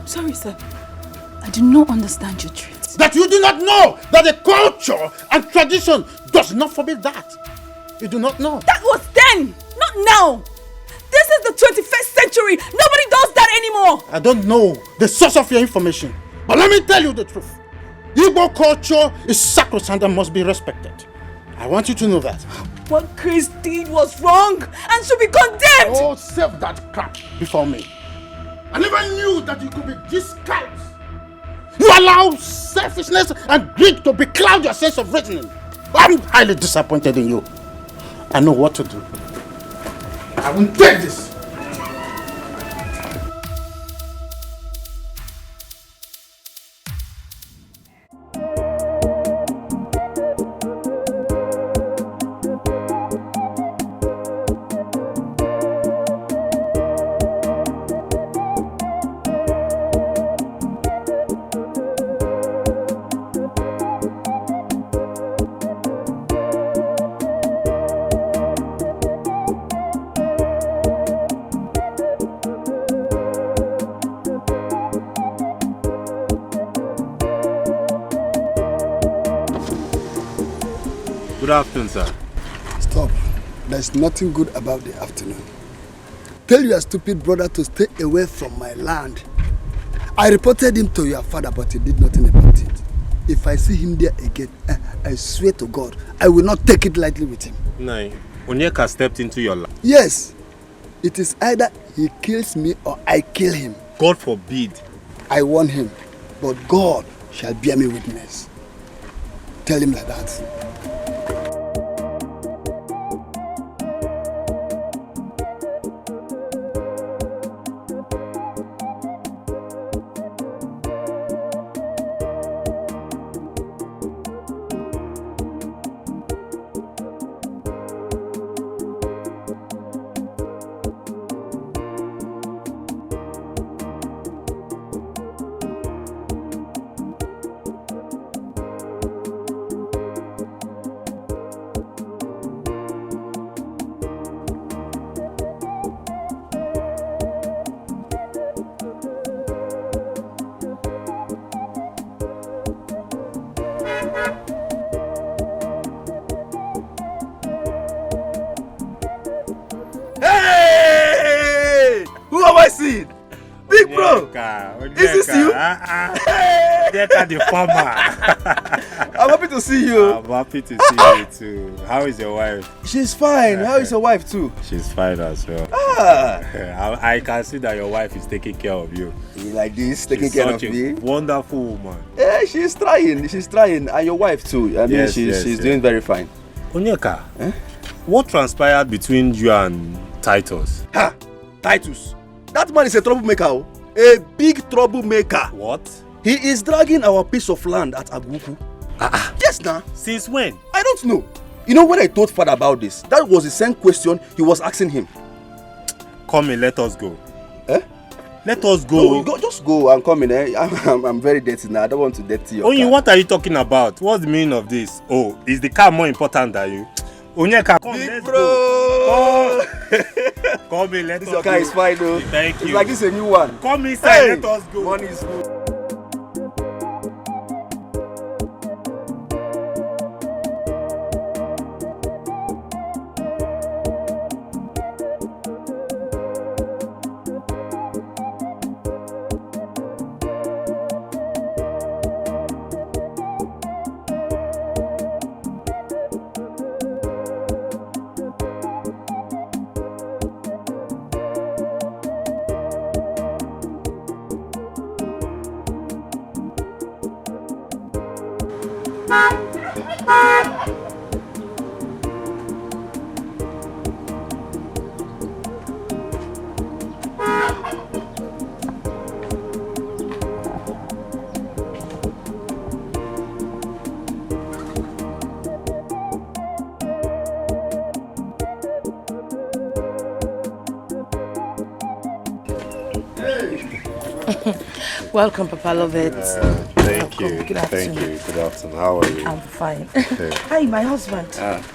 Sorry, sir. I do not understand your treat. That you do not know that the culture and tradition does not forbid that. You do not know. That was then, not now. This is the 21st century. Nobody does that anymore. I don't know the source of your information, but let me tell you the truth. Igbo culture is sacrosanct and must be respected. I want you to know that. What Chris did was wrong and should be condemned. Oh, save that crap before me. I never knew that you could be this callous. You allow selfishness and greed to becloud your sense of reasoning. I'm highly disappointed in you. I know what to do. I won't take this. Good afternoon, sir. Stop. There's nothing good about the afternoon. Tell your stupid brother to stay away from my land. I reported him to your father, but he did nothing about it. If I see him there again, I swear to God, I will not take it lightly with him. No, Onyeka stepped into your life. Yes. It is either he kills me or I kill him. God forbid. I warn him, but God shall bear me witness. Tell him like that. Is this you? Get the farmer. I'm happy to see you. I'm happy to see you too. How is your wife? She's fine. How is your wife too? She's fine as well. I can see that your wife is taking care of you. You like this, taking care of me? Wonderful woman. Yeah, she's trying. She's trying. And your wife too. I mean, she's doing very fine. Onyeka, what transpired between you and Titus? Ha! Titus. That man is a troublemaker. A big troublemaker. What? He is dragging our piece of land at Aguku. Yes, now. Since when? I don't know. You know, when I told father about this, that was the same question he was asking him. Come in, let us go. Let us go. No, just go and come in. I'm very dirty now. I don't want to dirty your car. What are you talking about? What's the meaning of this? Oh, is the car more important than you? Onyeka, come, let's go. Come in, let us go. This your car is fine though. Thank you. It's like this a new one. Come inside, let us go. Money is good. Welcome, Papa Lovett. Thank you. Good afternoon. Thank you. Good afternoon. How are you? I'm fine. Hi, my husband.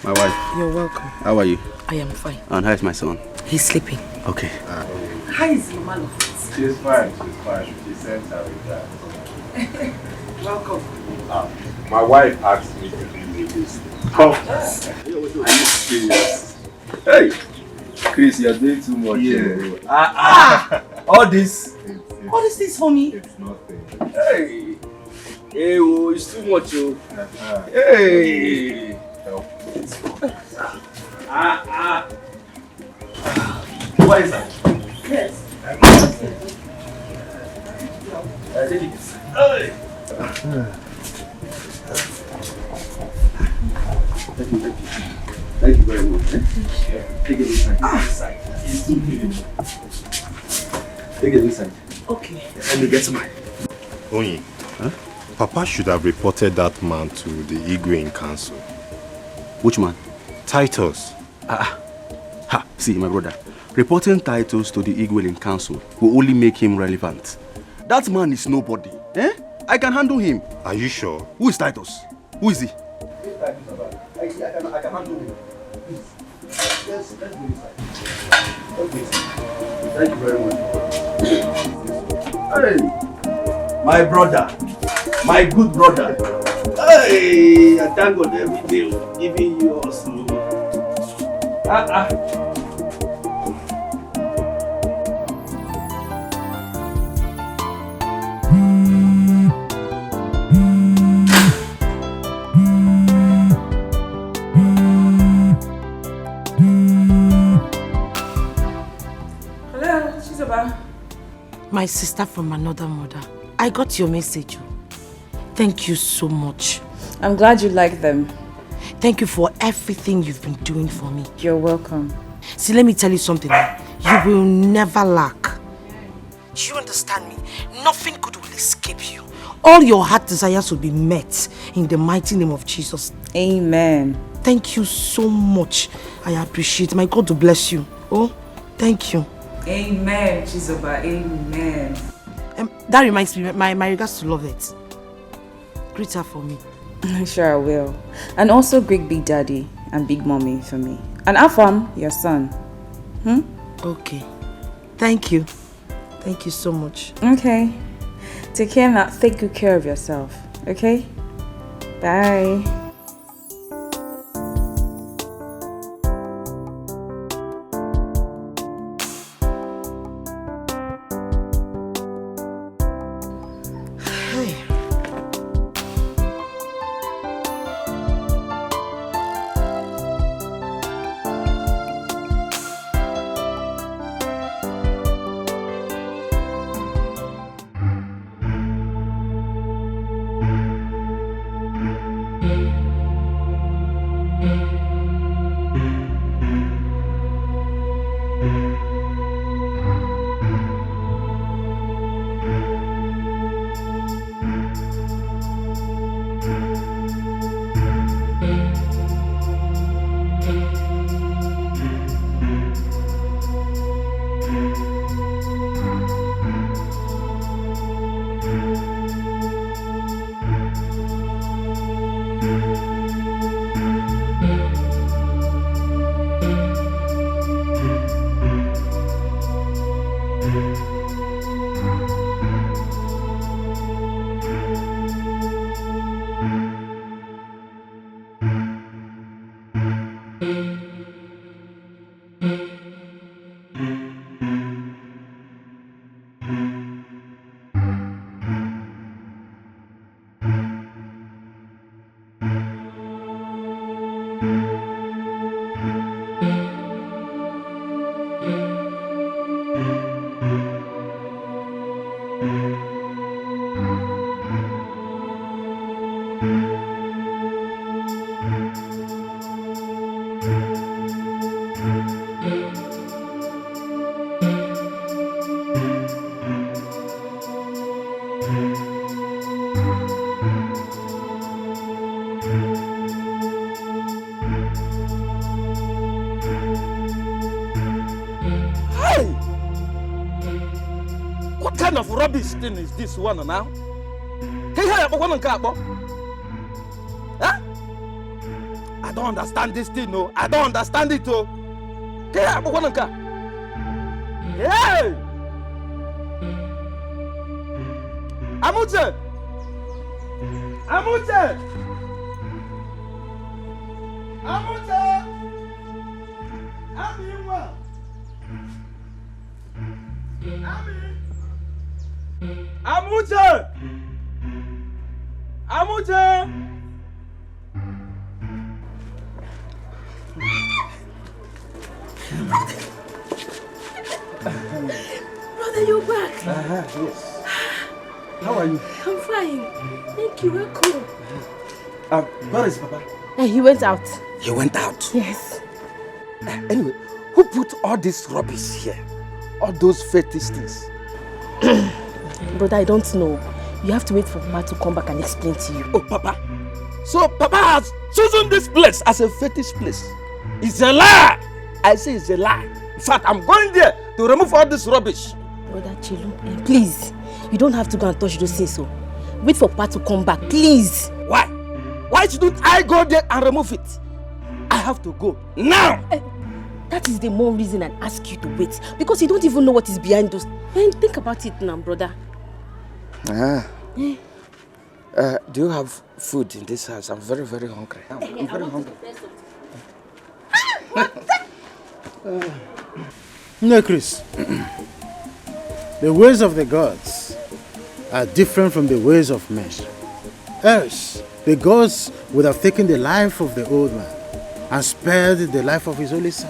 My wife. You're welcome. How are you? I am fine. And how is my son? He's sleeping. Okay. How is your man of it? She's fine. She sent her regards. Welcome. My wife asked me to give you this. Come. Are you serious? Hey, Chris, you're doing too much. All this. What is this for me? It's nothing. Hey, oh, it's too much. Oh. Hey. Help. What is that? Yes. Thank you very much. Take it inside. Take it inside. Okay. Let me get mine. Onyi, Papa should have reported that man to the Igwe in council. Which man? Titus. See, my brother, reporting Titus to the Igwe in council will only make him relevant. That man is nobody. I can handle him. Are you sure? Who is Titus? Who is he? I can handle him. Let's go inside. Thank you very much. Hey, my brother, my good brother. Hey, I thank God every day giving you also. My sister from another mother. I got your message. Thank you so much. I'm glad you like them. Thank you for everything you've been doing for me. You're welcome. See, let me tell you something. You will never lack. Do you understand me? Nothing good will escape you. All your heart desires will be met in the mighty name of Jesus. Amen. Thank you so much. I appreciate it. My God will bless you. Oh, thank you. Amen, Chizoba. Amen. That reminds me, my regards to Lovett. Greet her for me. I'm sure I will. And also greet Big Daddy and Big Mommy for me. And Afam, your son. Okay. Thank you. Thank you so much. Okay. Take care now. Take good care of yourself. Okay? Bye. Rubbish thing is this one now? I don't understand this thing, no. I don't understand it, oh. Hey! Amute! Amute! Amute! Amiwa! Amute! Amute! Brother, you're back. Yes. How are you? I'm fine. Thank you. Welcome. Where is Papa? He went out. He went out. Yes. Anyway, who put all this rubbish here? All those fetish things? Brother, I don't know. You have to wait for Papa to come back and explain to you. Oh, Papa. So Papa has chosen this place as a fetish place. It's a lie. I say it's a lie. In fact, I'm going there to remove all this rubbish. Brother Chilu, please. You don't have to go and touch those things. So wait for Papa to come back, please. Why? Why shouldn't I go there and remove it? I have to go now. That is the more reason I ask you to wait. Because you don't even know what is behind those. Man, think about it now, brother. Do you have food in this house? I'm very, very hungry. I'm very hungry. No, Chris. The ways of the gods are different from the ways of men. Else, the gods would have taken the life of the old man and spared the life of his only son.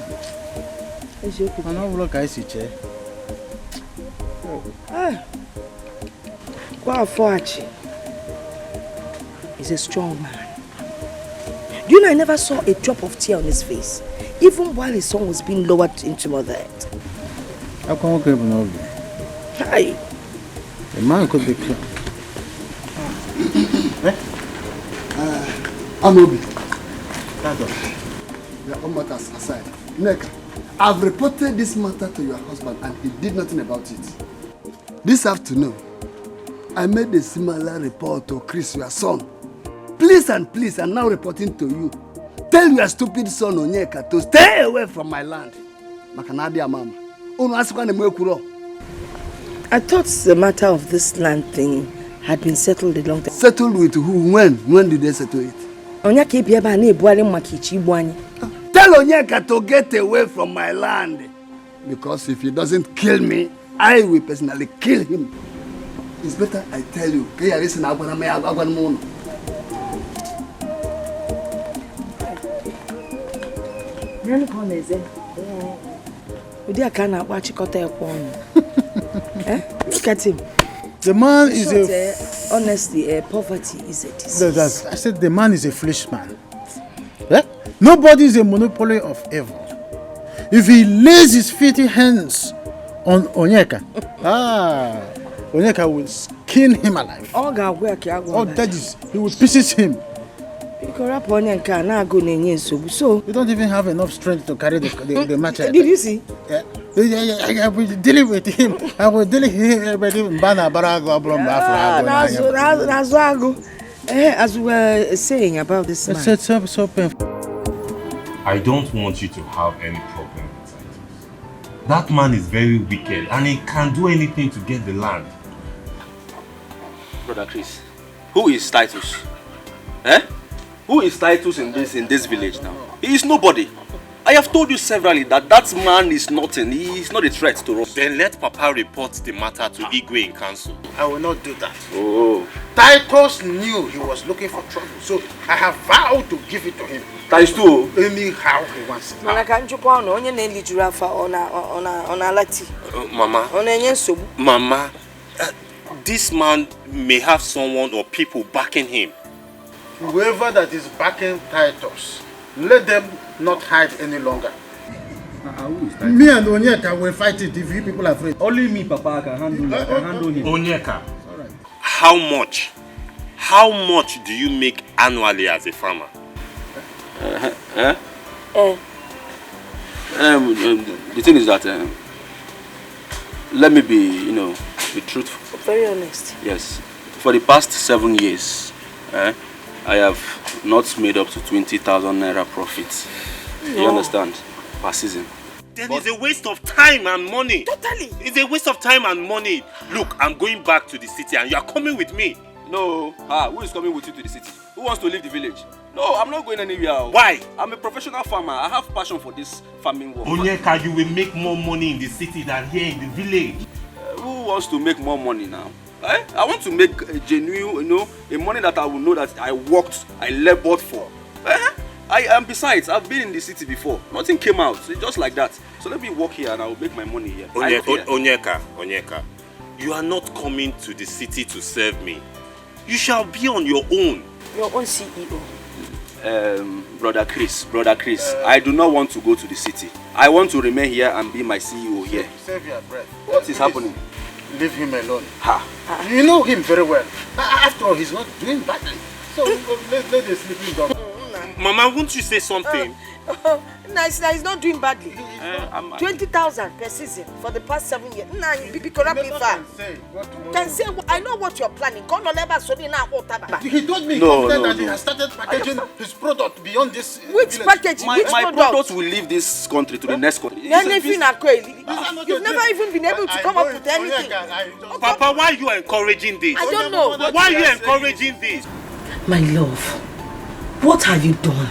He's a strong man. Do you know I never saw a drop of tear on his face, even while his son was being lowered into Mother Earth. How come we can't know? Hi. The man could be killed. Amobi. Your own matters aside. Neka, I've reported this matter to your husband and he did nothing about it. This afternoon, I made a similar report to Chris, your son. Please, I'm now reporting to you. Tell your stupid son Onyeka to stay away from my land. Makanadia mama. I thought the matter of this land thing had been settled a long time. Settled with who? When? When did they settle it? Onyeka biaba na ebuare makichi ibuani. Tell Onyeka to get away from my land. Because if he doesn't kill me, I will personally kill him. It's better I tell you. Look at him. The man is honestly, poverty is a disease. I said the man is a foolish man. Eh? Nobody is a monopoly of evil. If he lays his filthy hands on Onyeka, Onyeka will skin him alive. Oh, that is, he will pieces him. So you don't even have enough strength to carry the machete. Did you see? Yeah. I will deal with him. I will deal with him. As we were saying about this man. It's so painful. I don't want you to have any problem with Titus. That man is very wicked and he can do anything to get the land. Brother Chris, who is Titus? Eh? Who is Titus in this village now? He is nobody. I have told you severally that man is nothing. He is not a threat to us. Then let Papa report the matter to Igwe in council. I will not do that. Oh. Titus knew he was looking for trouble, so I have vowed to give it to him. Titus too. Anyhow he wants it. Mama, this man may have someone or people backing him. Whoever that is backing Titus, let them not hide any longer. Me and Onyeka will fight it if you people are afraid. Only me, Papa, can handle him. Onyeka, how much do you make annually as a farmer? The thing is that let me be truthful. Very honest. Yes. For the past 7 years, I have not made up to 20,000 naira profit. You understand? Per season. Then it's a waste of time and money. Totally. It's a waste of time and money. Look, I'm going back to the city and you are coming with me. No. Who is coming with you to the city? Who wants to leave the village? No, I'm not going anywhere. Why? I'm a professional farmer. I have passion for this farming work. Onyeka, you will make more money in the city than here in the village. Who wants to make more money now? I want to make a genuine, a money that I will know that I worked, I labored for. And besides, I've been in the city before. Nothing came out. It's just like that. So let me work here and I will make my money here. Onyeka, you are not coming to the city to serve me. You shall be on your own. Your own CEO. Brother Chris, I do not want to go to the city. I want to remain here and be my CEO here. Save your breath. What is happening? Leave him alone. You know him very well. After all, he's not doing badly. So let the sleeping dog. Mama, won't you say something? Nice, he's not doing badly. 20,000 per season for the past 7 years. Nah, you be corrupt me far. Can say, I know what you're planning. He told me that he has started packaging his product beyond this. Which package? My product will leave this country to the next country. You've never even been able to come up with anything. Papa, why are you encouraging this? I don't know. Why are you encouraging this? My love, what have you done?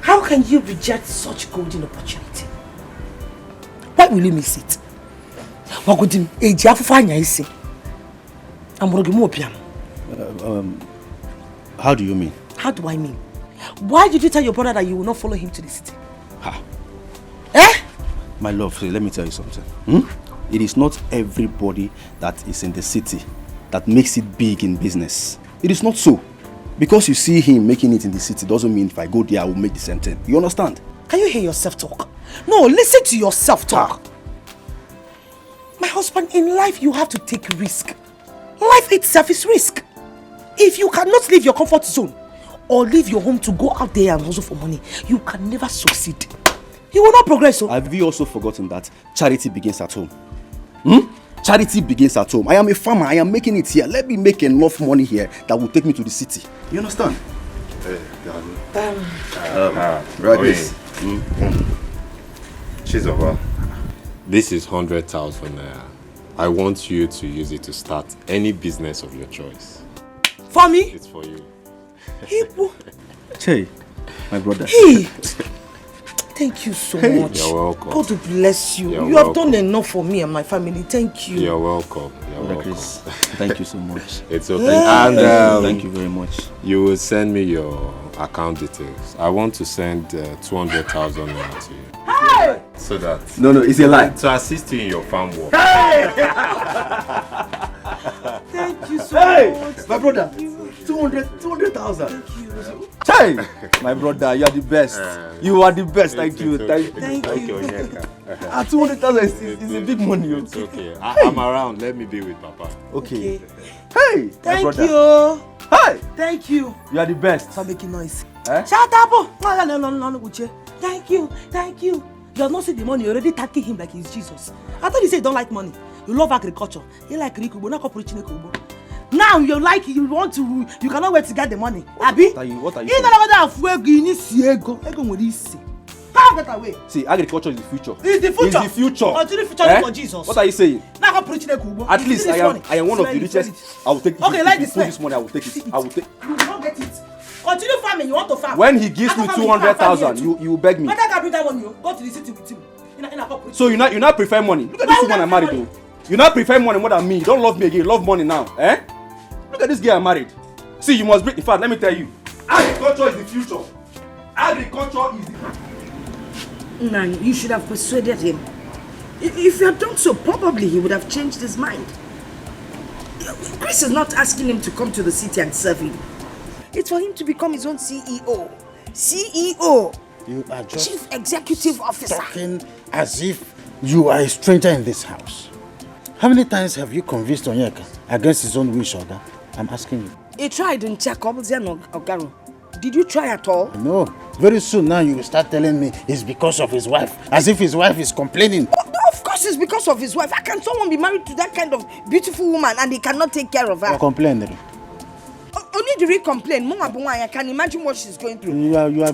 How can you reject such golden opportunity? Why will you miss it? How do you mean? How do I mean? Why did you tell your brother that you will not follow him to the city? My love, let me tell you something. It is not everybody that is in the city that makes it big in business. It is not so. Because you see him making it in the city doesn't mean if I go there I will make the same thing. You understand? Can you hear yourself talk? No, listen to yourself talk. My husband, in life you have to take risk. Life itself is risk. If you cannot leave your comfort zone or leave your home to go out there and hustle for money, you can never succeed. You will not progress. So. Have you also forgotten that charity begins at home? Charity begins at home. I am a farmer. I am making it here. Let me make enough money here that will take me to the city. You understand? Chizoba, this is 100,000 naira. I want you to use it to start any business of your choice. For me? It's for you. Hey, my brother. Hey. Thank you so much. You're welcome. God bless you. You're you welcome. have done enough for me and my family. Thank you. You're welcome. You're welcome. Chris, thank you so much. It's okay. And thank you very much. You will send me your account details. I want to send 200,000 naira to you. Hey! So that No, it's a lie. to assist you in your farm work. Thank you so much. My brother. 200,000. Thank you. Hey, my brother, you are the best. You are the best. Thank you. Okay. Thank you. Onyeka. 200,000 is a big money. It's okay. I'm around. Let me be with Papa. Okay. Hey, my Thank brother. you. Hey, Thank you. you are the best. Stop making noise. Eh? Shut up. No. Thank you. You have not seen the money. You're already thanking him like he's Jesus. I thought you said you don't like money. You love agriculture. You like Rikubo, not preaching Kubo. Now you cannot wait to get the money. Abi? What are you You know what you need How get away? See, agriculture is the future. It's the future. It's the future. Continue future for Jesus. What are you saying? Now go preaching Kubo. At least I am one of the richest. I will take it. Okay, like this. This money, I will take it. I will take. You will not get it. Continue farming. You want to farm. When he gives me 200,000, you will beg me. But I can bring that money. Go to the city with him. So you not prefer money? Look at this woman I married though. You not prefer money more than me. You don't love me again. You love money now, eh? Look at this girl I married. See, you must bring. In fact, let me tell you, agriculture is the future. Agriculture is the. No, you should have persuaded him. If you had done so, probably he would have changed his mind. Chris is not asking him to come to the city and serve him. It's for him to become his own CEO. CEO. You are just Chief Executive Officer. talking as if you are a stranger in this house. How many times have you convinced Onyeka against his own wish, Oga? I'm asking you. He tried in Ogaro. Did you try at all? No. Very soon now you will start telling me it's because of his wife. As if his wife is complaining. Of course it's because of his wife. How can someone be married to that kind of beautiful woman and he cannot take care of her? You're complaining. Only the real complaint. I can imagine what she's going through. You are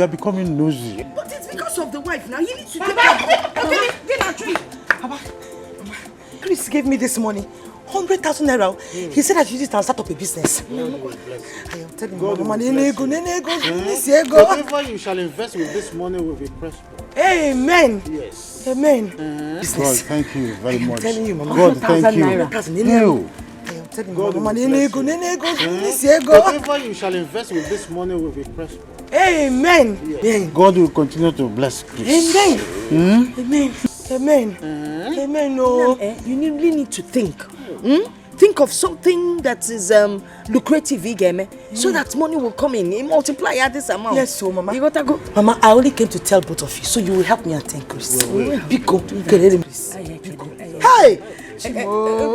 becoming nosy. But it's because because of the wife now. He needs to take care. Get out tree. Papa, Chris gave me this money. 100,000 naira. He said I should use it and start up a business. I am telling you, Mama, whatever you shall invest with this money will be prosperous. Amen. Yes. Amen. God, thank you very much. I'm telling you, Mama. God, thank you. I am telling you, Mama. Whatever you shall invest with this money will be prosperous. Amen. Yes. God will continue to bless Chris. Amen. Amen. Amen. Amen. No. You really need to think. Think of something that is lucrative again, so that money will come in, multiply at this amount. Yes, so Mama. You gotta go. Mama, I only came to tell both of you, so you will help me and thank Chris. Biko, hey!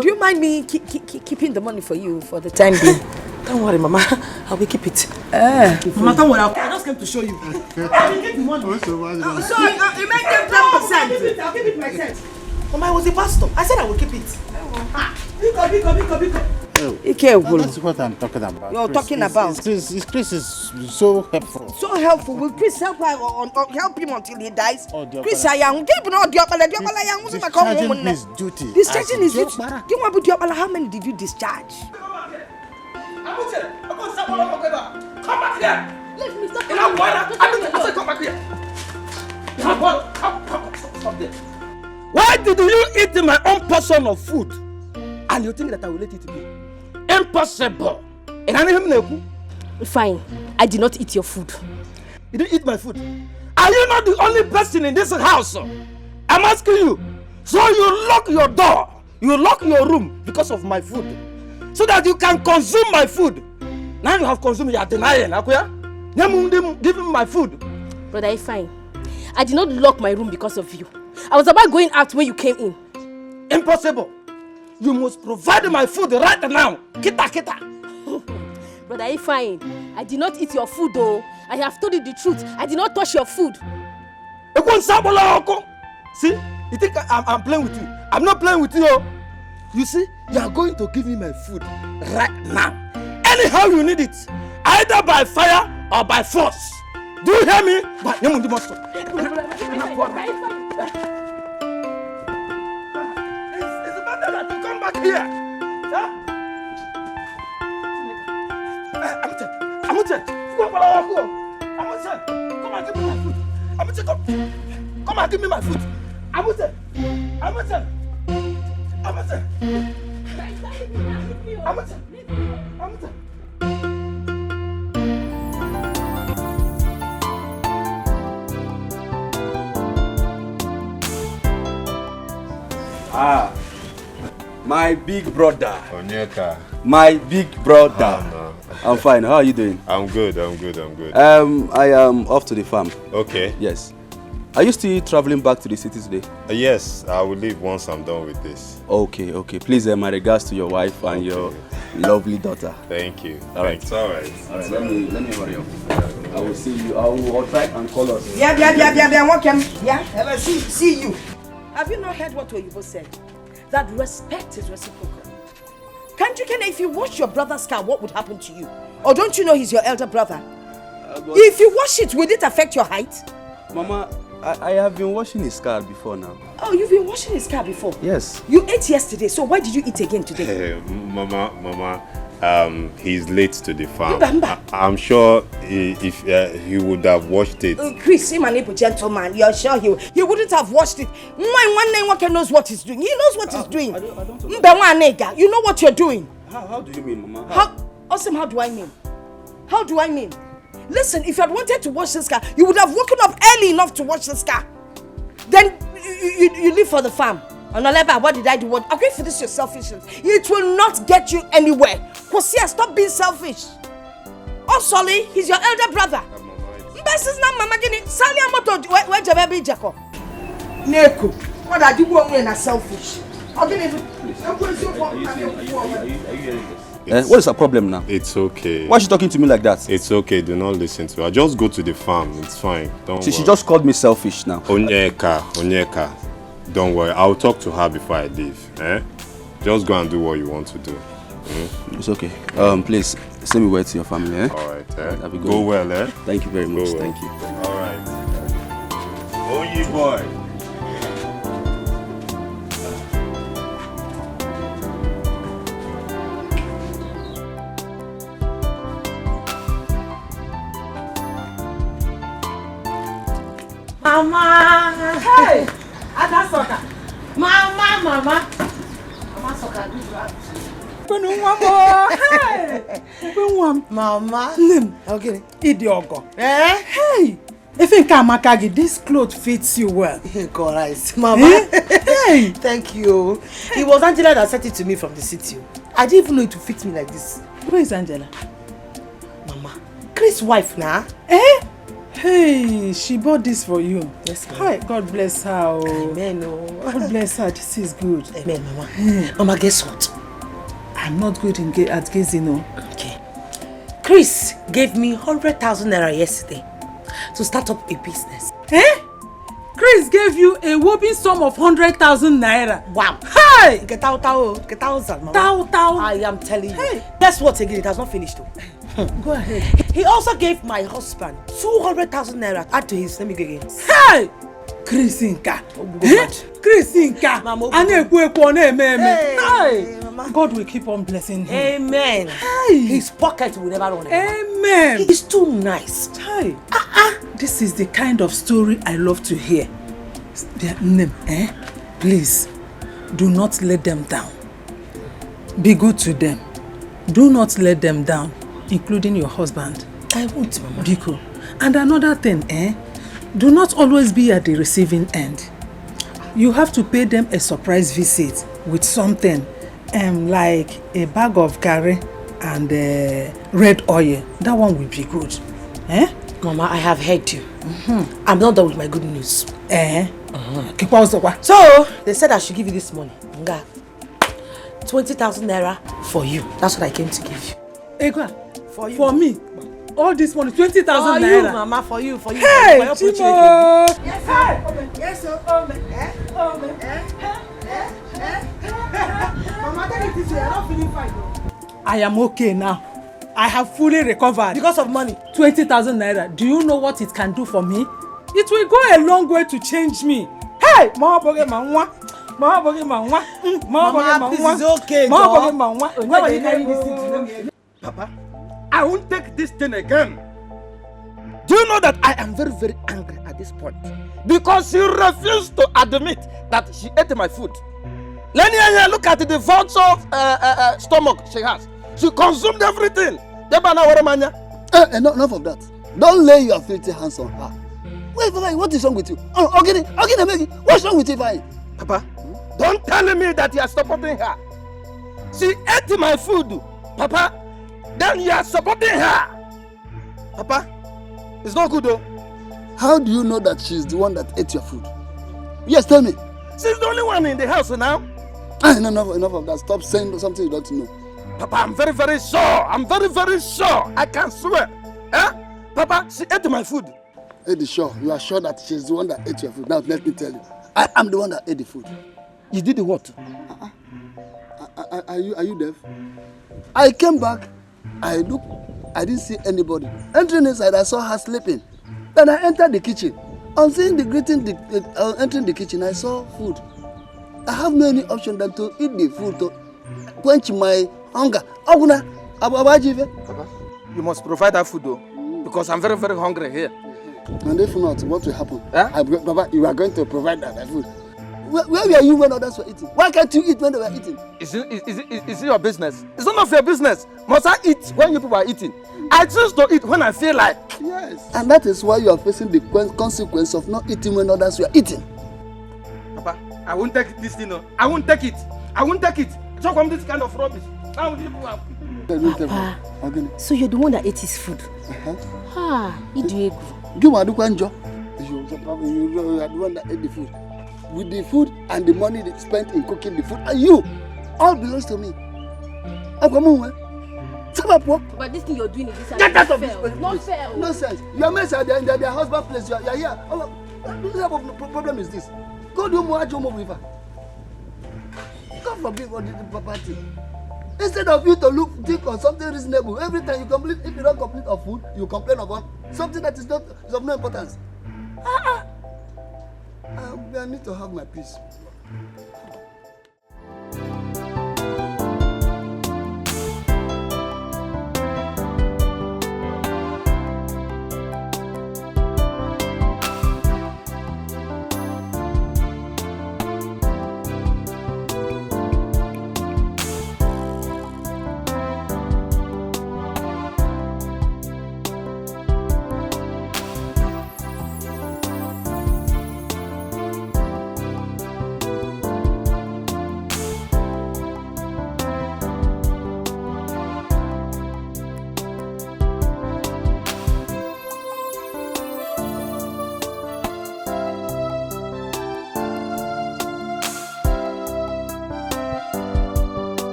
Do you mind me keeping the money for you for the time being? Don't worry, Mama. I will keep it. Mama, don't worry. I just came to show you. I will keep the money. So you make them 10%. I'll keep it myself. Mama, I was a pastor. I said I will keep it. Biko. That's what I'm talking about. You're talking about? Chris is so helpful. So helpful. Will Chris help her or help him until he dies? Chris, I am. Discharging his duty. Discharging his duty. How many did you discharge? Come back here! Let me stop. I said come back here. Stop there. Why did you eat my own portion of food? And you think that I will let it be? Impossible. Fine. I did not eat your food. You didn't eat my food. Are you not the only person in this house? I'm asking you. So you lock your door, you lock your room because of my food, so that you can consume my food. Now you have consumed, you are denying. Give me my food. Brother, fine. I did not lock my room because of you. I was about going out when you came in. Impossible. You must provide my food right now. Kita. Brother, fine. I did not eat your food though. I have told you the truth. I did not touch your food. See, you think I'm playing with you? I'm not playing with you. You see, you are going to give me my food right now. Anyhow you need it. Either by fire or by force. Do you hear me? It's better that you come back here. Huh? Amute, come and give me my food. Amute, come and give me my food. Amute. My big brother. Onyeka. My big brother. No. I'm fine. How are you doing? I'm good. I am off to the farm. Okay. Yes. Are you still traveling back to the city today? Yes, I will leave once I'm done with this. Okay. Please, my regards to your wife and your lovely daughter. Thank you. All right. All right. Let me hurry up. I will see you. I will try and call us. Yeah. Welcome. Yeah. See you. Have you not heard what Oyibo said? That respect is reciprocal. Can't you, if you wash your brother's car, what would happen to you? Or don't you know he's your elder brother? If you wash it, will it affect your height? Mama, I have been washing his car before now. Oh, you've been washing his car before? Yes. You ate yesterday, so why did you eat again today? Hey, Mama, he's late to the farm. I'm sure if he would have washed it. Chris, him an able gentleman, you're sure he wouldn't have washed it. One name knows what he's doing. He knows what he's doing. I don't You know what you're doing. How do you mean, Mama? How do I mean? Listen, if you had wanted to wash this car, you would have woken up early enough to wash this car. Then you leave for the farm. Onoleba, what did I do? Okay, for this, your selfishness. It will not get you anywhere. Kosia, stop being selfish. Oh, Solly, he's your elder brother. Neko, what are you doing when you're selfish? What is the problem now? It's okay. Why is she talking to me like that? It's okay. Do not listen to her. Just go to the farm. It's fine. Don't worry. She just called me selfish now. Onyeka. Don't worry. I'll talk to her before I leave. Just go and do what you want to do. It's okay. Please send me word to your family. All right. Go well. Thank you very much. Well. Thank you. All right. Only boy. Mama! Hey! Ada Soka! Mama! Mama Soka, good right. Mama! Okay. Idiogo. Hey! If you can Makagi, this clothes fits you well. Correct. Mama! Hey! Thank you. It was Angela that sent it to me from the city. I didn't even know it would fit me like this. Who is Angela? Mama. Chris' wife now. Hey, she bought this for you. Yes, ma'am. Hi, God bless her. Amen. God bless her. This is good. Amen, Mama. Mama, guess what? I'm not good at gazing. Okay. Chris gave me 100,000 naira yesterday to start up a business. Chris gave you a whopping sum of 100,000 naira. Wow. Hey! Get out, Mama. Tao. I am telling you. Guess what again? It has not finished though. Go ahead. He also gave my husband 200,000 naira add to his. Let me go again. Hey! Chris Inka. Chris Inka. Hey! God will keep on blessing him. Amen. Hey! His pocket will never run. Amen. He's too nice. Hey! This is the kind of story I love to hear. Their name, Please, do not let them down. Be good to them. Do not let them down, including your husband. I won't, Mama. Biko. And another thing, do not always be at the receiving end. You have to pay them a surprise visit with something, like a bag of curry and red oil. That one will be good. Mama, I have heard you. I'm not done with my good news. So, they said I should give you this money. 20,000 naira for you. That's what I came to give you. Egwa, for me? All this money, 20,000 naira. For you, Mama, for you. Hey, Chimo! Yes, sir. Mama, take it this way. I'm not feeling fine. I am okay now. I have fully recovered. Because of money? 20,000 naira. Do you know what it can do for me? It will go a long way to change me. Hey! Mama, this is okay, Papa, I won't take this thing again. Do you know that I am very, very angry at this point? Because she refused to admit that she ate my food. Lenny, look at the vulture stomach she has. She consumed everything. Enough of that. Don't lay your filthy hands on her. Wait, Papa, what is wrong with you? Okay, what's wrong with you, Papa? Papa, don't tell me that you are supporting her. She ate my food, Papa. Then you are supporting her. Papa, it's not good though. How do you know that she's the one that ate your food? Yes, tell me. She's the only one in the house now. Enough of that. Stop saying something you don't know. Papa, I'm very, very sure. I'm very, very sure. I can swear. Papa, she ate my food. Eddie, sure. You are sure that she's the one that ate your food. Now, let me tell you. I am the one that ate the food. You did the what? Are you deaf? I came back. I looked. I didn't see anybody. Entering inside, I saw her sleeping. Then I entered the kitchen. On seeing entering the kitchen, I saw food. I have no any option than to eat the food to quench my hunger. Papa, you must provide that food though, because I'm very, very hungry here. And if not, what will happen? Papa, you are going to provide that food. Where were you when others were eating? Why can't you eat when they were eating? Is it your business? It's none of your business. Must I eat when you people are eating? I choose to eat when I feel like. Yes. And that is why you are facing the consequence of not eating when others were eating. Papa, I won't take this thing. I won't take it. I won't take it. Talk from this kind of rubbish. Now people are... Papa, so you're the one that ate his food? You are the one that ate the food. With the food and the money they spent in cooking the food, and you, all belongs to me. But this thing you're doing is get out of this place. Not fair. Nonsense. You are messing their husband place. You are here. What type of problem is this? Go do more with her. God forbid what did the property. Instead of you to think on something reasonable, every time you complete, if you don't complete of food, you complain about something that is of no importance. I need to have my peace.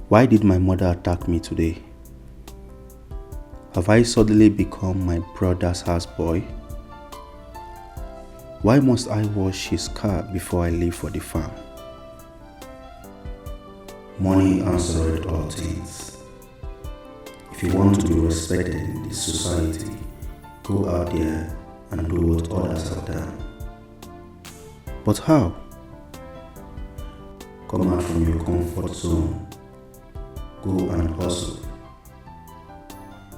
Why did my mother attack me today? Have I suddenly become my brother's houseboy? Why must I wash his car before I leave for the farm? Money answers all things. If you want to be respected in this society, go out there and do what others have done. But how? Come out from your comfort zone. Go and hustle.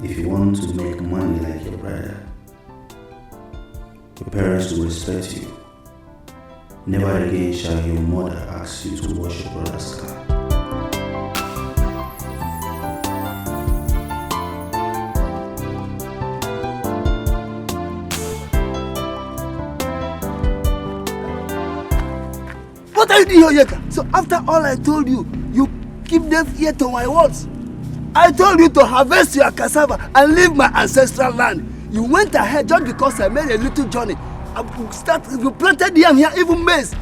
If you want to make money like your brother, your parents will respect you. Never again shall your mother ask you to wash your brother's car. What are you doing here, Yeka? So after all I told you, you keep deaf ear to my words. I told you to harvest your cassava and leave my ancestral land. You went ahead just because I made a little journey. You planted yam here, even maize.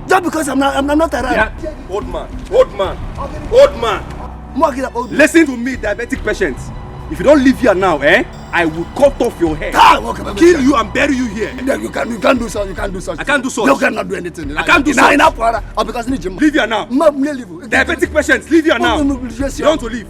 Just because I'm not around. Yeah. Old man. Listen to me, diabetic patients. If you don't leave here now, I will cut off your head. Kill you and bury you here. You can't do so. You can't do such. I can't do so. You cannot do anything. I can't do so. Leave here now. Diabetic patients, leave here now. You want to leave?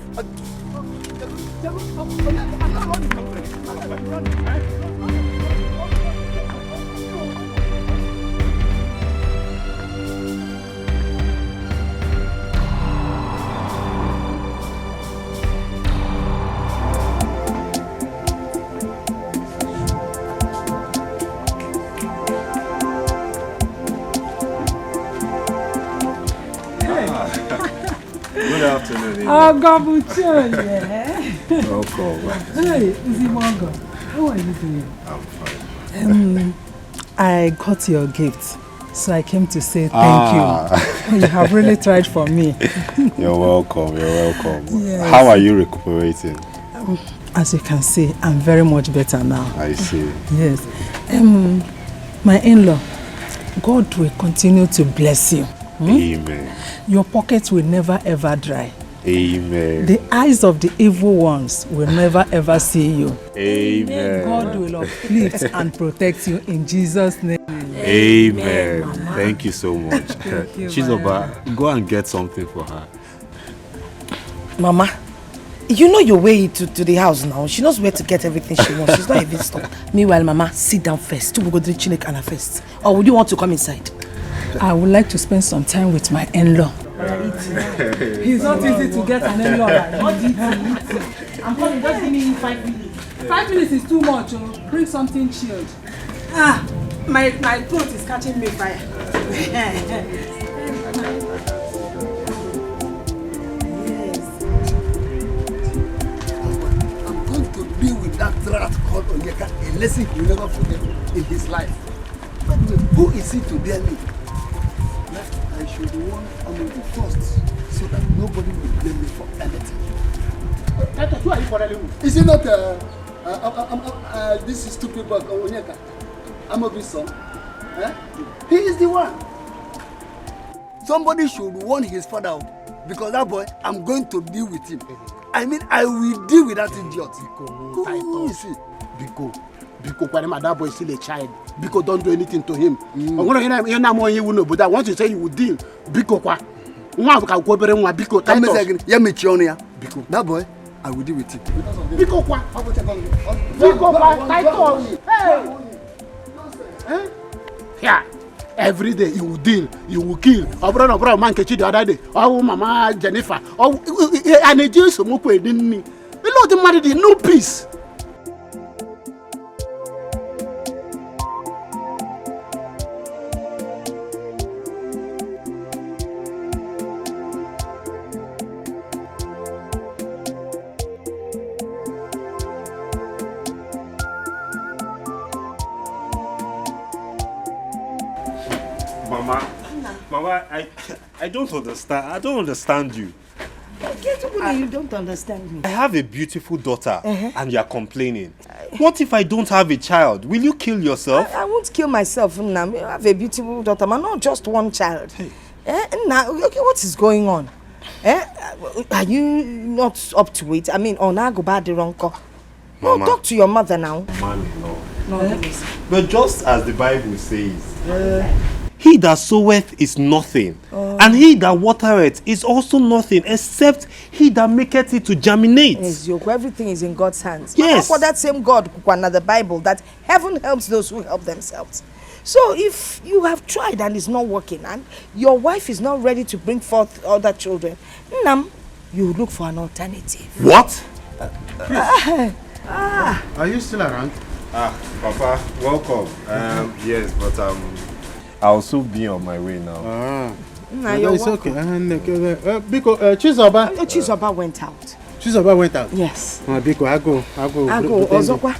Good afternoon. Oh, Gabucho, yeah. Welcome. Hey, Zimongo, how are you doing? I'm fine. I got your gift, so I came to say thank you. You have really tried for me. You're welcome. Yes. How are you recuperating? As you can see, I'm very much better now. I see. Yes. My in-law, God will continue to bless you. Amen. Your pockets will never ever dry. Amen. The eyes of the evil ones will never ever see you. Amen. God will uplift and protect you in Jesus' name. Amen. Thank you so much. Chizoba, go and get something for her. Mama, you know your way to the house now. She knows where to get everything she wants. She's not even stuck. Meanwhile, Mama, sit down first. We'll go to Chinek and first. Or would you want to come inside? I would like to spend some time with my in-law. He's not easy to get an in-law. I'm coming, just give me 5 minutes. 5 minutes is too much. Bring something chilled. My throat is catching me fire. I'm going to deal with that rat called Onyeka, a lesson he will never forget in his life. Who is he to dare me? I should warn Amodu first so that nobody will blame me for anything. Who are you for? Is it not this is stupid boy Onyeka? Amodu's son? He is the one. Somebody should warn his father, because that boy, I'm going to deal with him. I mean, I will deal with that idiot. Who is he? Because that boy is still a child. Because don't do anything to him. You're not more you know, but I want to say you will deal. Because that boy, I will deal with him. Yeah. Every day you will deal, you will kill. Brother man catch the other day. Oh mama Jennifer. Oh and a Jew so much didn't me. The Lord married no peace. Mama, I don't understand. I don't understand you. You don't understand me. I have a beautiful daughter and you are complaining. What if I don't have a child? Will you kill yourself? I won't kill myself. I have a beautiful daughter, but not just one child. Hey. Okay, what is going on? Are you not up to it? I mean, go bad the wrong call. No, talk to your mother now. Mommy, no. But just as the Bible says, he that soweth is nothing, and he that watereth is also nothing, except he that maketh it to germinate. Yes, everything is in God's hands. Yes. For that same God, the Bible, that heaven helps those who help themselves. So if you have tried and it's not working, and your wife is not ready to bring forth other children, you look for an alternative. What? Are you still around? Papa, welcome. Yes, but I'll soon be on my way now. It's okay. Because Chizoba went out. Chizoba went out? Yes. Because I go. Ozokwa.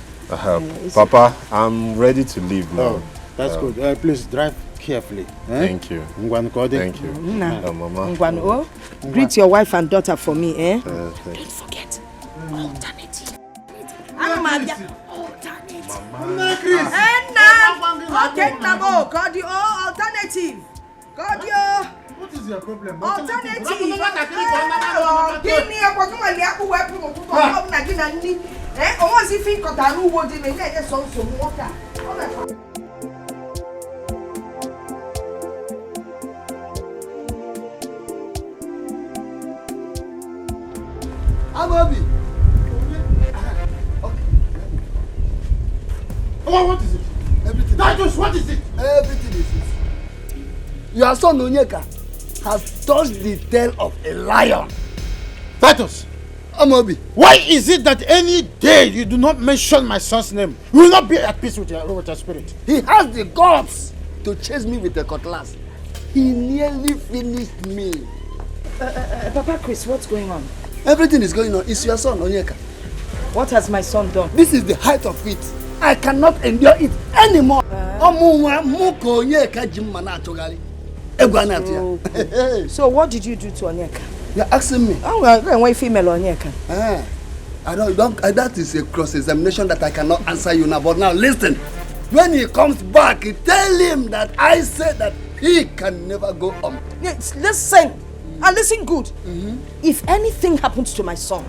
Papa, I'm ready to leave now. Oh, that's good. Please drive carefully. Thank you. Thank you. Mama. Greet your wife and daughter for me, Don't forget. Alternative. Alternative. Alternative. What is your problem? Alternative. Amabi. What is it? Everything. What is it? Everything is it. Your son Onyeka has touched the tail of a lion. Titus. Amabi. Why is it that any day you do not mention my son's name? You will not be at peace with your spirit. He has the guts to chase me with a cutlass. He nearly finished me. Papa Chris, what's going on? Everything is going on. It's your son Onyeka. What has my son done? This is the height of it. I cannot endure it anymore. So what did you do to Onyeka? You're asking me. Why female Onyeka? I don't. That is a cross-examination that I cannot answer you now. But now listen. When he comes back, tell him that I said that he can never go on. Yes, listen. And listen good. If anything happens to my son,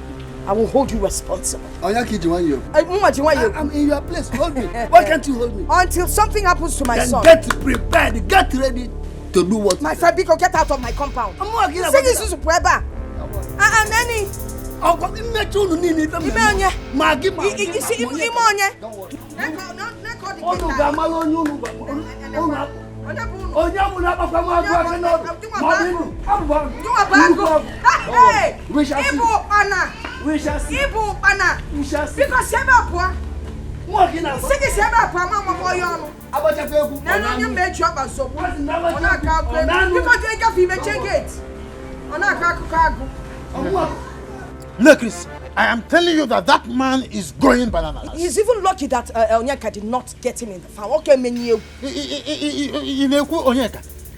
I will hold you responsible. I'm in your place. Hold me. Why can't you hold me? Until something happens to my son. Get prepared. Get ready to do what? My friend Biko, get out of my compound. Say this is Pueba. And then we shall see. We shall see. We shall see. Because look, Chris, I am telling you that man is going bananas. He's even lucky that Onyeka did not get him in the farm. Okay,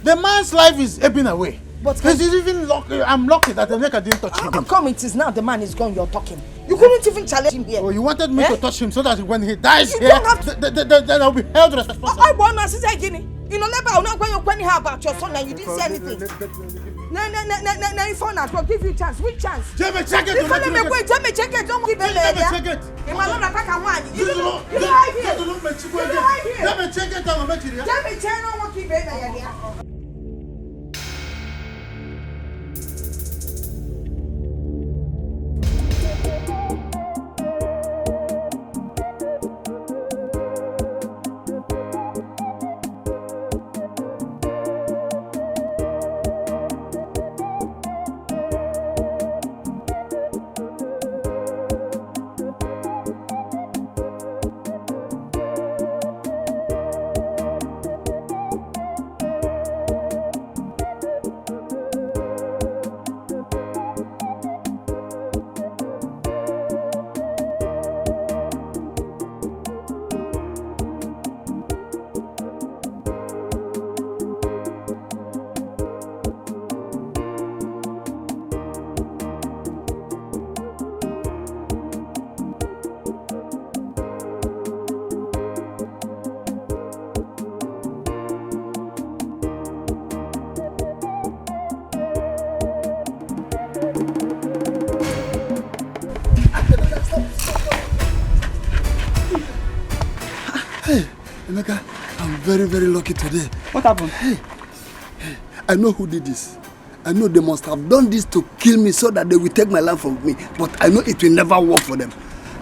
the man's life is ebbing away. But he's even lucky. I'm lucky that Onyeka didn't touch him. How come it is now the man is gone, you're talking? You couldn't even challenge him here. Oh, you wanted me to touch him so that when he dies you here, don't have to. then I'll be held responsible. I want to say, You know, never, I'm not going to question her about your son and you didn't say anything. No, you found out. I'll give you a chance. Which chance? Jamie, check it. Jamie, check it. Don't give them there. Check it. You might not attack one. You don't hide here. Jamie, check it. Jamie, check on what you better. Emeka, I'm very, very lucky today. What happened? Hey, I know who did this. I know they must have done this to kill me so that they will take my life from me. But I know it will never work for them.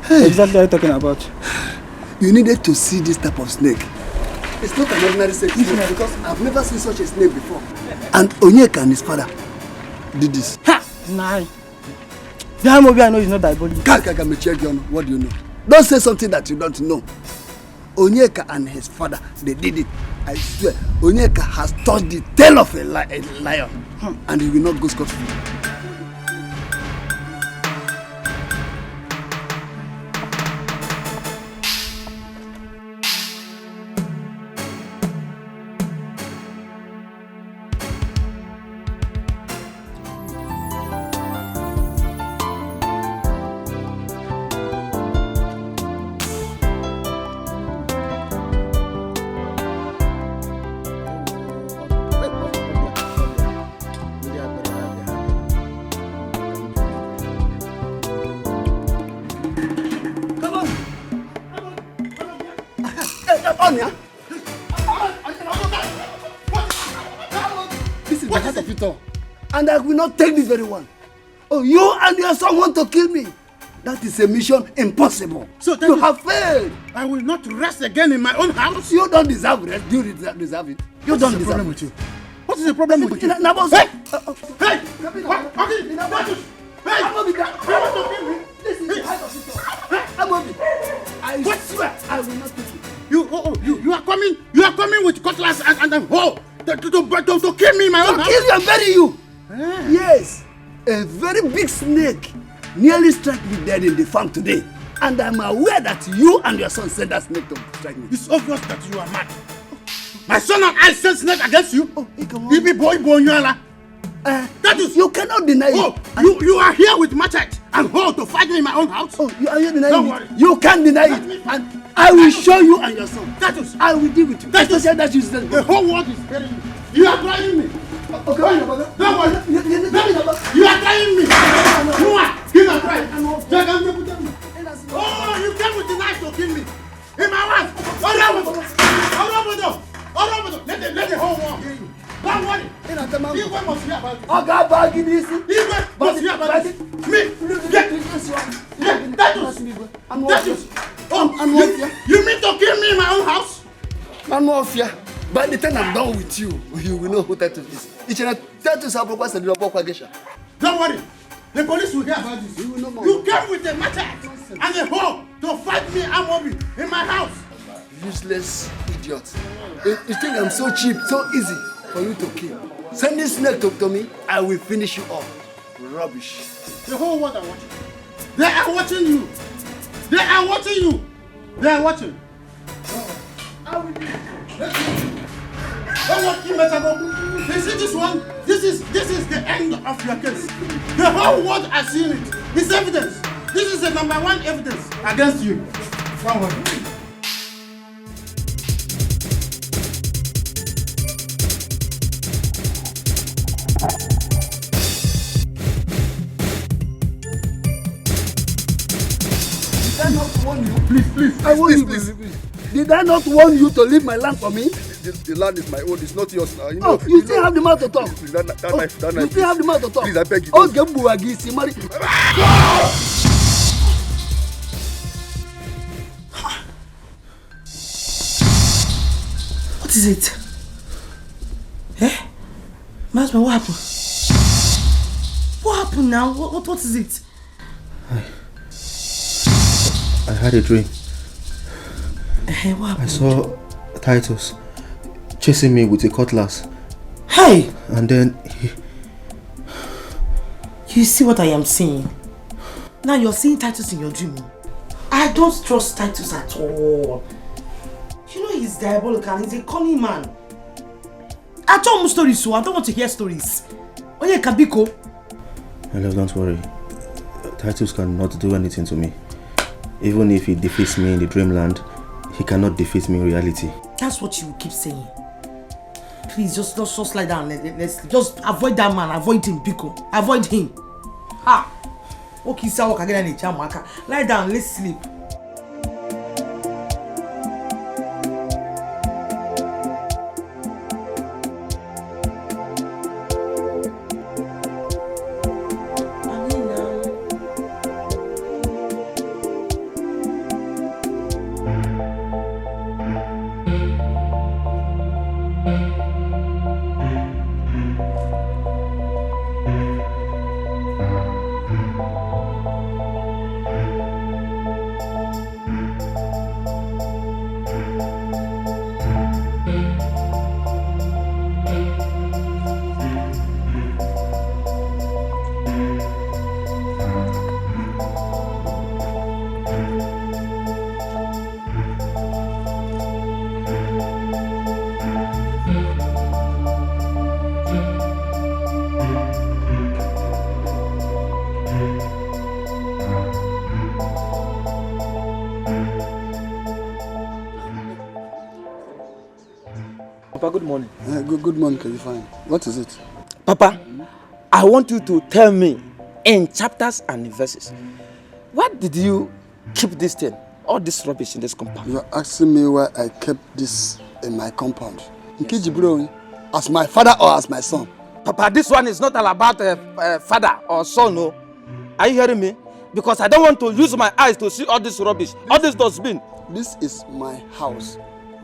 Hey. Exactly what are you talking about? You needed to see this type of snake. It's not an ordinary snake because I've never seen such a snake before. And Onyeka and his father did this. Ha! Nah. Behind Mobi, I know he's not diabolic. What do you know? Don't say something that you don't know. Onyeka and his father, they did it. I swear, Onyeka has touched the tail of a lion, and he will not go scot-free. This is the heart of it all. And I will not take this very one. Oh, you and your son want to kill me. That is a mission impossible. So you have failed. I will not rest again in my own house. You don't deserve rest. Do you deserve it? You don't deserve it. With you? What is the problem with you? Hey! Hey! This is the heart of it all. I swear I will not take it. You are coming with cutlass and a hoe to kill me in my own house. To kill you and bury you. Yes, a very big snake nearly struck me dead in the farm today, and I'm aware that you and your son sent that snake to strike me. It's obvious that you are mad. My son and I sent snake against you. Oh, come on. Bibi boy Bonyala. That is, you cannot deny it. You are here with machete and hoe to fight me in my own house. Oh, you are here denying Don't it. worry. You can't deny it. And I will show you and your son. Status. I will deal with you. That you said. The whole world is hearing you. You are trying me. Okay, don't worry. You are trying me. Give a try. Oh, you came with the knife to kill me. In my wife. Let the whole world hear you. Don't worry. Igwe must hear about it. Igwe must hear about it. Me. Status. You mean to kill me in my own house? Man, more fear. By the time I'm done with you, you will know who Titus is. Don't worry. The police will hear about this. You came with a machete and a hoe to fight me Amobi in my house. Useless idiot. You think I'm so cheap, so easy for you to kill? Send this snake to me, I will finish you off. Rubbish. The whole world are watching. They are watching you. They are watching you. They are watching. I will do. Don't watch him, you see this one? This is the end of your case. The whole world has seen it. It's evidence. This is the #1 evidence against you. Don't worry. Please. I want you to please. Did I not warn you to leave my land for me? The land is my own. It's not yours now. You still have the mouth to talk. That knife. You still have the mouth to talk. Please, I beg you. Oh, Gembuagi, Simari. What is it? Eh? My husband, what happened? What happened now? What is it? I had a dream. What happened? I saw Titus chasing me with a cutlass. Hey! And then he... You see what I am seeing? Now you're seeing Titus in your dream. I don't trust Titus at all. You know he's diabolical. He's a cunning man. I told him stories, so I don't want to hear stories. Oye Kabiko. My love, don't worry. Titus cannot do anything to me. Even if he defeats me in the dreamland, he cannot defeat me in reality. That's what you keep saying. Please, just slide down. Let's just avoid that man. Avoid him, Pico. Avoid him. Okay, so lie down. Let's sleep. Papa, good morning. Good morning, can you find? What is it? Papa, I want you to tell me in chapters and verses, why did you keep this thing, all this rubbish in this compound? You are asking me why I kept this in my compound. Yes, as my father or as my son? Papa, this one is not all about father or son, no. Are you hearing me? Because I don't want to use my eyes to see all this rubbish, all this dustbin. This is my house.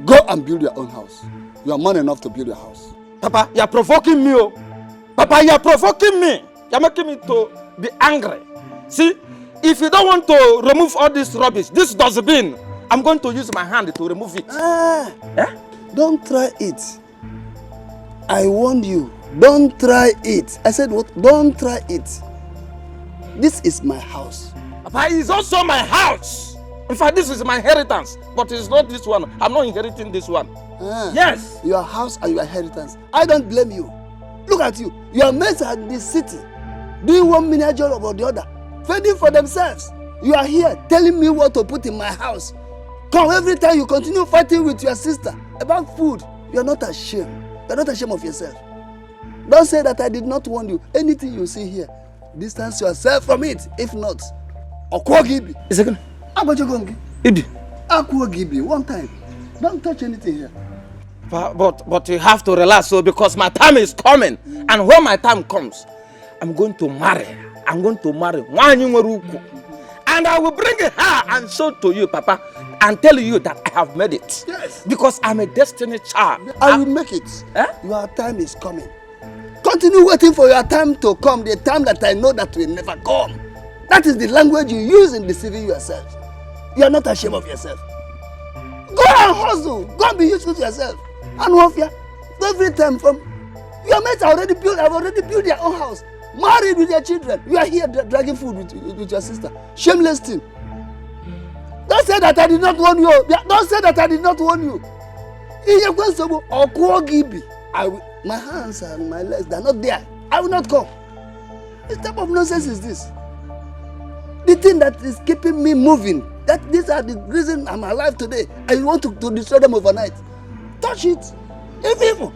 Go and build your own house. You are man enough to build your house. Papa, you are provoking me. Oh. Papa, you are provoking me. You are making me to be angry. See, if you don't want to remove all this rubbish, this dustbin, I'm going to use my hand to remove it. Don't try it. I warned you. Don't try it. I said what? Don't try it. This is my house. Papa, it's also my house. In fact, this is my inheritance. But it's not this one. I'm not inheriting this one. Yes. Your house and your inheritance. I don't blame you. Look at you. Your mates are in the city, doing one miniature about the other, fending for themselves. You are here telling me what to put in my house. Come, every time you continue fighting with your sister about food, you are not ashamed. You are not ashamed of yourself. Don't say that I did not warn you. Anything you see here, distance yourself from it. If not, Okwogibi. Is it good? Akwogibi, one time. Don't touch anything here. But you have to relax, so because my time is coming, and when my time comes, I'm going to marry. I'm going to marry Wanyungoruku, and I will bring her and show to you, Papa, and tell you that I have made it. Yes. Because I'm a destiny child. I will make it. Your time is coming. Continue waiting for your time to come, the time that I know that will never come. That is the language you use in deceiving yourself. You are not ashamed of yourself. Go and hustle. Go and be useful to yourself. And Wafia, every time from your mates have already built their own house, married with their children. You are here dragging food with your sister. Shameless thing. Don't say that I did not warn you. Don't say that I did not warn you. My hands and my legs, they are not there. I will not come. What type of nonsense is this? The thing that is keeping me moving, that these are the reason I'm alive today, and you want to destroy them overnight. Touch it. Evil.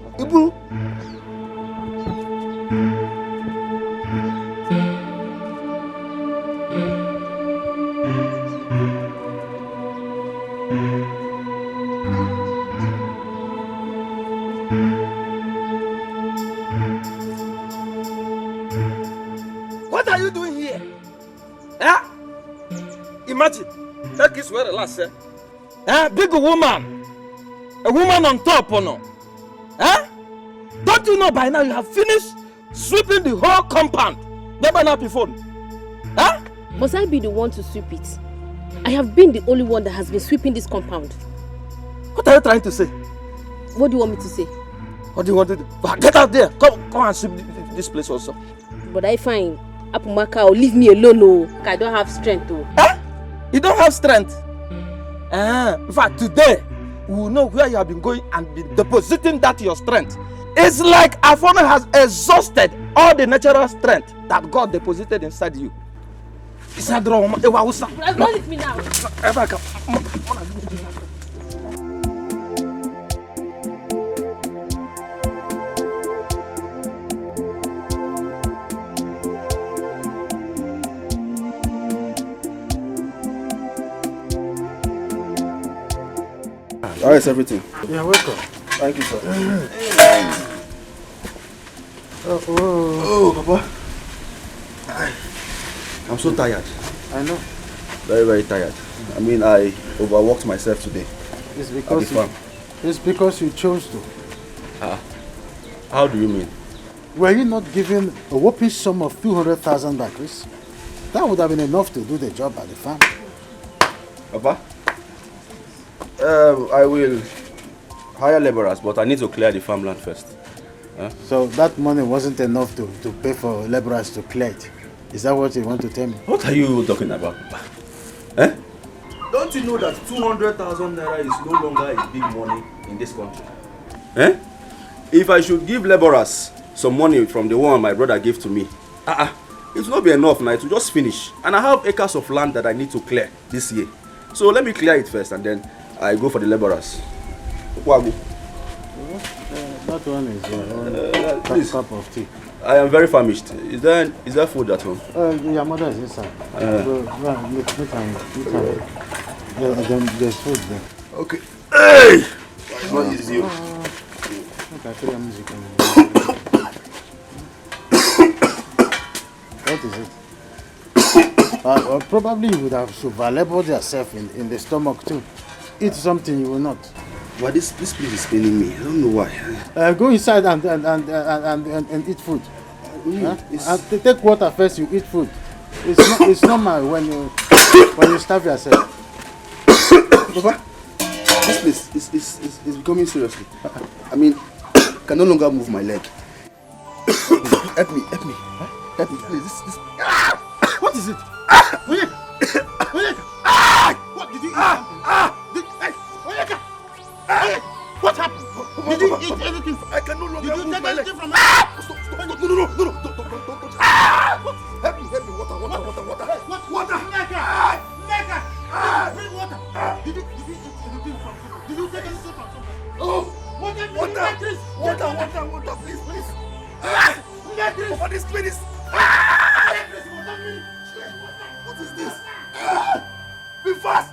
What are you doing here? Eh? Imagine, take this where the last say. Big woman. A woman on top or no? Eh? Don't you know by now you have finished sweeping the whole compound? Never not before. Huh? Must I be the one to sweep it? I have been the only one that has been sweeping this compound. What are you trying to say? What do you want me to say? What do you want to do? Get out there. Come and sweep this place also. But I find Apumaka will leave me alone. Oh. I don't have strength. Oh. Eh? You don't have strength? In fact, today, we will know where you have been going and be depositing that your strength. It's like Afona has exhausted all the natural strength that God deposited inside you. Don't leave me now. How is everything? You're welcome. Thank you, sir. Papa. I'm so tired. I know. Very, very tired. I mean, I overworked myself today. It's because you chose to. How do you mean? Were you not given a whopping sum of 200,000 back, Chris? That would have been enough to do the job at the farm. Papa? I will hire laborers, but I need to clear the farmland first. So that money wasn't enough to pay for laborers to clear it. Is that what you want to tell me? What are you talking about, Papa? Don't you know that 200,000 naira is no longer a big money in this country? If I should give laborers some money from the one my brother gave to me, it will not be enough now. It will just finish. And I have acres of land that I need to clear this year. So let me clear it first and then I go for the laborers. That one is please. Cup of tea. I am very famished. Is there food at home? Your mother is inside. There's food there. Okay. Hey! What is you? What is it? Probably you would have survived yourself in the stomach too. Eat something you will not. But this place is paining me. I don't know why. Go inside and eat food. And take water first. You eat food. It's normal when you starve yourself. Papa, this place is becoming seriously. I mean, I can no longer move my leg. Help me, please. This. What is it? What did you eat? What happened? Did you eat anything? I can no longer move my leg. Did you take anything from me? Stop. No. Don't. Help me. Water. Water. Neka. Bring water. Did you eat anything from me? Did you take anything from someone? Oh. Water, please. Over this place. What is this? Be fast.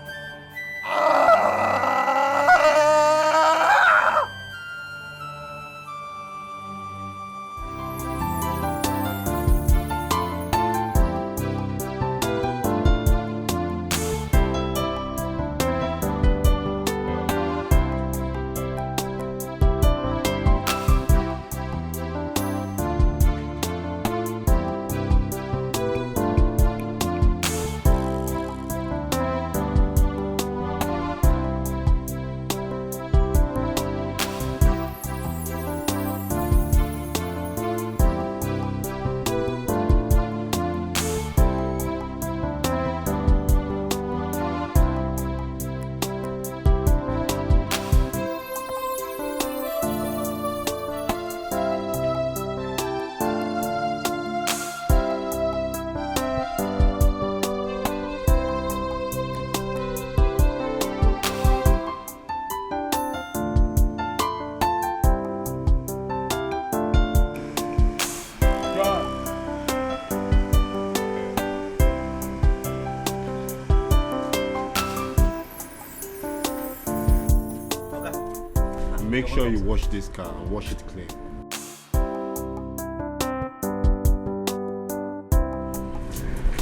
make sure you wash this car and wash it clean.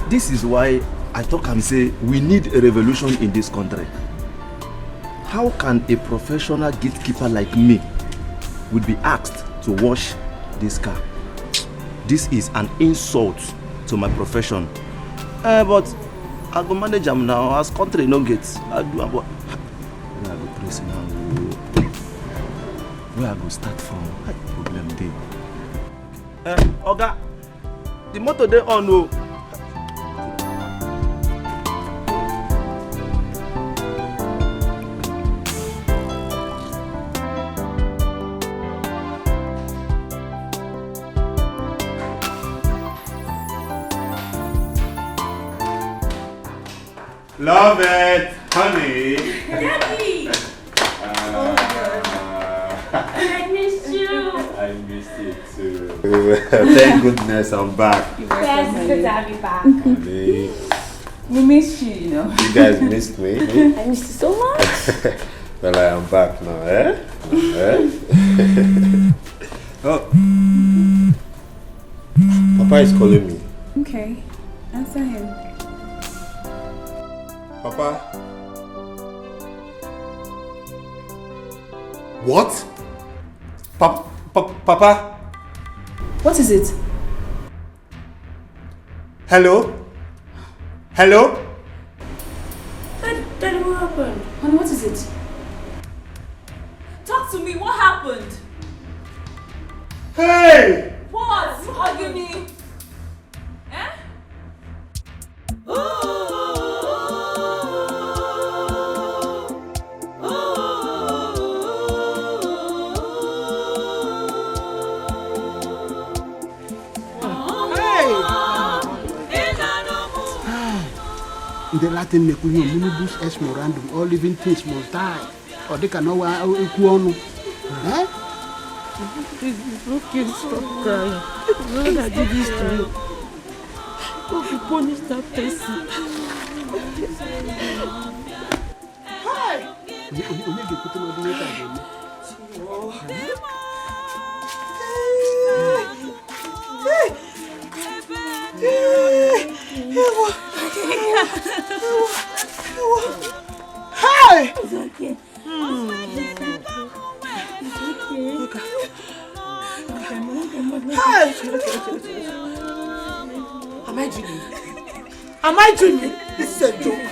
This is why I talk and say we need a revolution in this country. How can a professional gatekeeper like me would be asked to wash this car? This is an insult to my profession. But I go manage them now as country no gets. I do about where I go press now. Where I go start from? Problem day. Oga, the motor they on no. Love it, honey. Daddy! I missed you. I missed you too. Thank goodness I'm back. Yes, it's good to have you back. Honey. We missed you, you know. You guys missed me. I missed you so much. Well, I am back now, eh? Oh. Papa is calling me. Okay, answer him. Papa? What? Papa? What is it? Hello? Hello? Daddy, what happened? Honey, what is it? Talk to me, what happened? Hey! What? What do you mean? Eh? The Latin Nekunyo, minibus es morandum, all living things must die. Or they cannot equal. Eh? It's okay, stop crying. When I did this to you, God will punish that person. Hi! Hi! It's okay. Hi! Am I dreaming? Am I dreaming? This is a joke.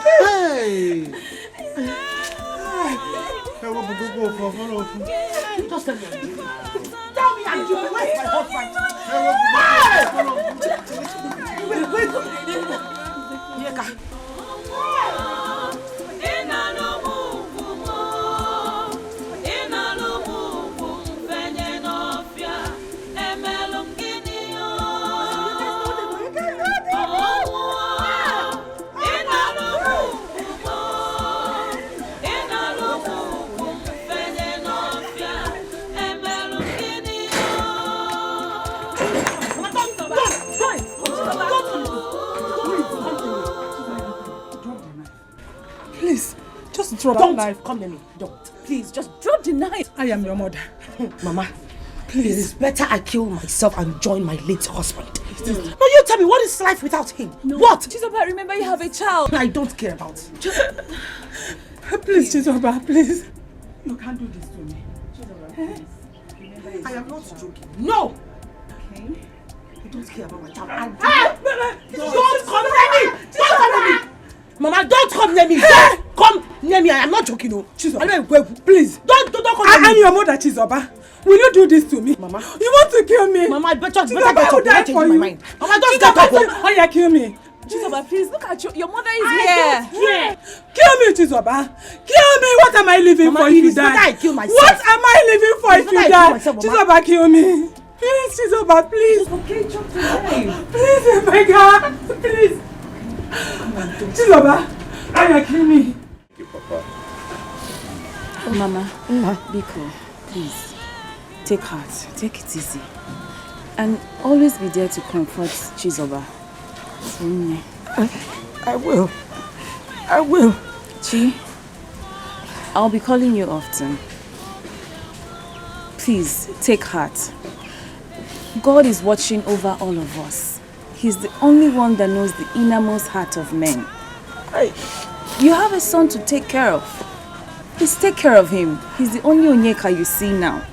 Hey! Just tell me I'm dreaming. Tell me I'm dreaming. Where's my husband? Please, just drop the knife. Come near me. Don't. Please, just drop the knife. I am your mother. Mama, please. It is better I kill myself and join my late husband. No, you tell me, what is life without him? No. What? Chizoba, remember you have a child. I don't care about. Please, Chizoba, please. You can't do this to me. Chizoba, please. I am not joking. No! Okay. I don't care about my child. Don't come near me! Don't come near me! Mama, don't come near me! Don't come near me! I am not joking, no. Chizoba, please. Don't come near me! I am your mother, Chizoba. Will you do this to me? Mama. You want to kill me? Mama, I better get Chizoba, up. I Change my mind. Mama, just get up. Oh, yeah, kill me. Chizoba, please look at you. Your mother is I here. don't care. Kill me, Chizoba. Kill me. What am I living Mama, for if you it is better die? I kill myself. What am I living for if you die? Chizoba, kill me. Please, Chizoba, please. Okay, drop the knife. Please, my God. Please. Chizoba, Aya, kill me. Oh, Mama, be cool, please. take heart. Take it easy. And always be there to comfort Chizoba. I will. I will. Chi, I'll be calling you often. Please, take heart. God is watching over all of us. He's the only one that knows the innermost heart of men. You have a son to take care of. Please take care of him. He's the only Onyeka you see now.